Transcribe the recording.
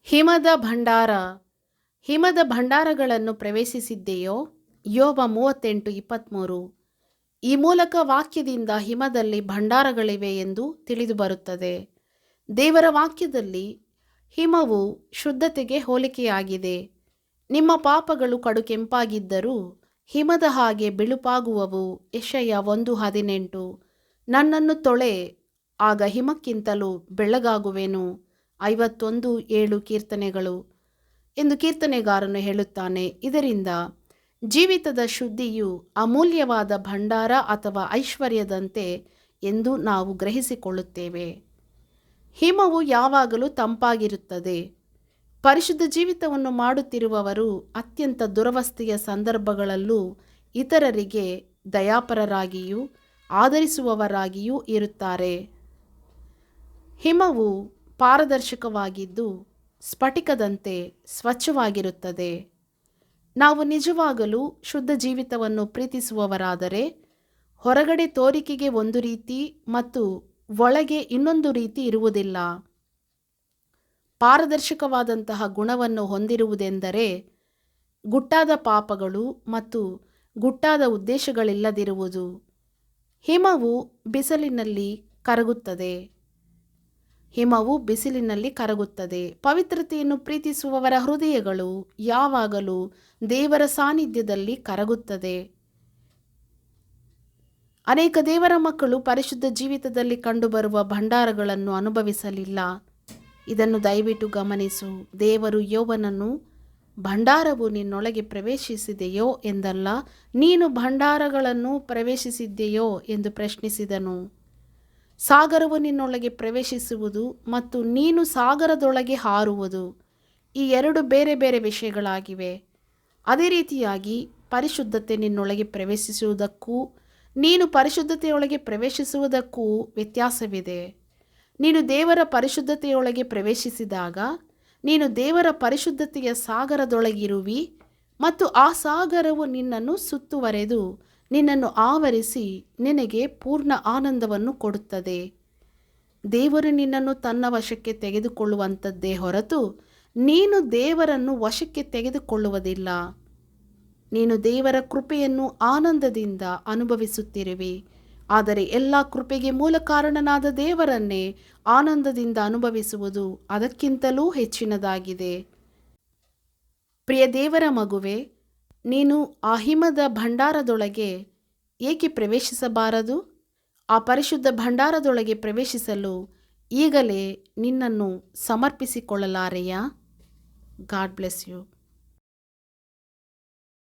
ಹಿಮದ ಭಂಡಾರ. ಹಿಮದ ಭಂಡಾರಗಳನ್ನು ಪ್ರವೇಶಿಸಿದ್ದೆಯೋ? ಯೋಬ 38:23. ಈ ಮೂಲಕ ವಾಕ್ಯದಿಂದ ಹಿಮದಲ್ಲಿ ಭಂಡಾರಗಳಿವೆ ಎಂದು ತಿಳಿದುಬರುತ್ತದೆ. ದೇವರ ವಾಕ್ಯದಲ್ಲಿ ಹಿಮವು ಶುದ್ಧತೆಗೆ ಹೋಲಿಕೆಯಾಗಿದೆ. ನಿಮ್ಮ ಪಾಪಗಳು ಕಡುಕೆಂಪಾಗಿದ್ದರೂ ಹಿಮದ ಹಾಗೆ ಬಿಳುಪಾಗುವವು. ಯೆಶಾಯ 1:18. ನನ್ನನ್ನು ತೊಳೆ, ಆಗ ಹಿಮಕ್ಕಿಂತಲೂ ಬೆಳ್ಳಗಾಗುವೆನು. 51:7 ಕೀರ್ತನೆಗಳು ಎಂದು ಕೀರ್ತನೆಗಾರನು ಹೇಳುತ್ತಾನೆ. ಇದರಿಂದ ಜೀವಿತದ ಶುದ್ಧಿಯು ಅಮೂಲ್ಯವಾದ ಭಂಡಾರ ಅಥವಾ ಐಶ್ವರ್ಯದಂತೆ ಎಂದು ನಾವು ಗ್ರಹಿಸಿಕೊಳ್ಳುತ್ತೇವೆ. ಹಿಮವು ಯಾವಾಗಲೂ ತಂಪಾಗಿರುತ್ತದೆ. ಪರಿಶುದ್ಧ ಜೀವಿತವನ್ನು ಮಾಡುತ್ತಿರುವವರು ಅತ್ಯಂತ ದುರವಸ್ಥೆಯ ಸಂದರ್ಭಗಳಲ್ಲೂ ಇತರರಿಗೆ ದಯಾಪರರಾಗಿಯೂ ಆದರಿಸುವವರಾಗಿಯೂ ಇರುತ್ತಾರೆ. ಹಿಮವು ಪಾರದರ್ಶಕವಾಗಿದ್ದು ಸ್ಫಟಿಕದಂತೆ ಸ್ವಚ್ಛವಾಗಿರುತ್ತದೆ. ನಾವು ನಿಜವಾಗಲೂ ಶುದ್ಧ ಜೀವಿತವನ್ನು ಪ್ರೀತಿಸುವವರಾದರೆ ಹೊರಗಡೆ ತೋರಿಕೆಗೆ ಒಂದು ರೀತಿ ಮತ್ತು ಒಳಗೆ ಇನ್ನೊಂದು ರೀತಿ ಇರುವುದಿಲ್ಲ. ಪಾರದರ್ಶಕವಾದಂತಹ ಗುಣವನ್ನು ಹೊಂದಿರುವುದೆಂದರೆ ಗುಟ್ಟಾದ ಪಾಪಗಳು ಮತ್ತು ಗುಟ್ಟಾದ ಉದ್ದೇಶಗಳಿಲ್ಲದಿರುವುದು. ಹಿಮವು ಬಿಸಿಲಿನಲ್ಲಿ ಕರಗುತ್ತದೆ. ಪವಿತ್ರತೆಯನ್ನು ಪ್ರೀತಿಸುವವರ ಹೃದಯಗಳು ಯಾವಾಗಲೂ ದೇವರ ಸಾನ್ನಿಧ್ಯದಲ್ಲಿ ಕರಗುತ್ತದೆ. ಅನೇಕ ದೇವರ ಮಕ್ಕಳು ಪರಿಶುದ್ಧ ಜೀವಿತದಲ್ಲಿ ಕಂಡುಬರುವ ಭಂಡಾರಗಳನ್ನು ಅನುಭವಿಸಲಿಲ್ಲ. ಇದನ್ನು ದಯವಿಟ್ಟು ಗಮನಿಸು. ದೇವರು ಯೋಬನನ್ನು ಭಂಡಾರವು ನಿನ್ನೊಳಗೆ ಪ್ರವೇಶಿಸಿದೆಯೋ ಎಂದಲ್ಲ, ನೀನು ಭಂಡಾರಗಳನ್ನು ಪ್ರವೇಶಿಸಿದೆಯೋ ಎಂದು ಪ್ರಶ್ನಿಸಿದನು. ಸಾಗರವು ನಿನ್ನೊಳಗೆ ಪ್ರವೇಶಿಸುವುದು ಮತ್ತು ನೀನು ಸಾಗರದೊಳಗೆ ಹಾರುವುದು ಈ ಎರಡು ಬೇರೆ ಬೇರೆ ವಿಷಯಗಳಾಗಿವೆ. ಅದೇ ರೀತಿಯಾಗಿ ಪರಿಶುದ್ಧತೆ ನಿನ್ನೊಳಗೆ ಪ್ರವೇಶಿಸುವುದಕ್ಕೂ ನೀನು ಪರಿಶುದ್ಧತೆಯೊಳಗೆ ಪ್ರವೇಶಿಸುವುದಕ್ಕೂ ವ್ಯತ್ಯಾಸವಿದೆ. ನೀನು ದೇವರ ಪರಿಶುದ್ಧತೆಯೊಳಗೆ ಪ್ರವೇಶಿಸಿದಾಗ ನೀನು ದೇವರ ಪರಿಶುದ್ಧತೆಯ ಸಾಗರದೊಳಗಿರುವಿ ಮತ್ತು ಆ ಸಾಗರವು ನಿನ್ನನ್ನು ಸುತ್ತುವರೆದು ನಿನ್ನನ್ನು ಆವರಿಸಿ ನಿನಗೆ ಪೂರ್ಣ ಆನಂದವನ್ನು ಕೊಡುತ್ತದೆ. ದೇವರು ನಿನ್ನನ್ನು ತನ್ನ ವಶಕ್ಕೆ ತೆಗೆದುಕೊಳ್ಳುವಂಥದ್ದೇ ಹೊರತು ನೀನು ದೇವರನ್ನು ವಶಕ್ಕೆ ತೆಗೆದುಕೊಳ್ಳುವುದಿಲ್ಲ. ನೀನು ದೇವರ ಕೃಪೆಯನ್ನು ಆನಂದದಿಂದ ಅನುಭವಿಸುತ್ತಿರುವಿ. ಆದರೆ ಎಲ್ಲ ಕೃಪೆಗೆ ಮೂಲ ಕಾರಣನಾದ ದೇವರನ್ನೇ ಆನಂದದಿಂದ ಅನುಭವಿಸುವುದು ಅದಕ್ಕಿಂತಲೂ ಹೆಚ್ಚಿನದಾಗಿದೆ. ಪ್ರಿಯ ದೇವರ ಮಗುವೆ, ನೀನು ಆ ಹಿಮದ ಭಂಡಾರದೊಳಗೆ ಏಕೆ ಪ್ರವೇಶಿಸಬಾರದು? ಆ ಪರಿಶುದ್ಧ ಭಂಡಾರದೊಳಗೆ ಪ್ರವೇಶಿಸಲು ಈಗಲೇ ನಿನ್ನನ್ನು ಸಮರ್ಪಿಸಿಕೊಳ್ಳಲಾರೆಯಾ? God bless you.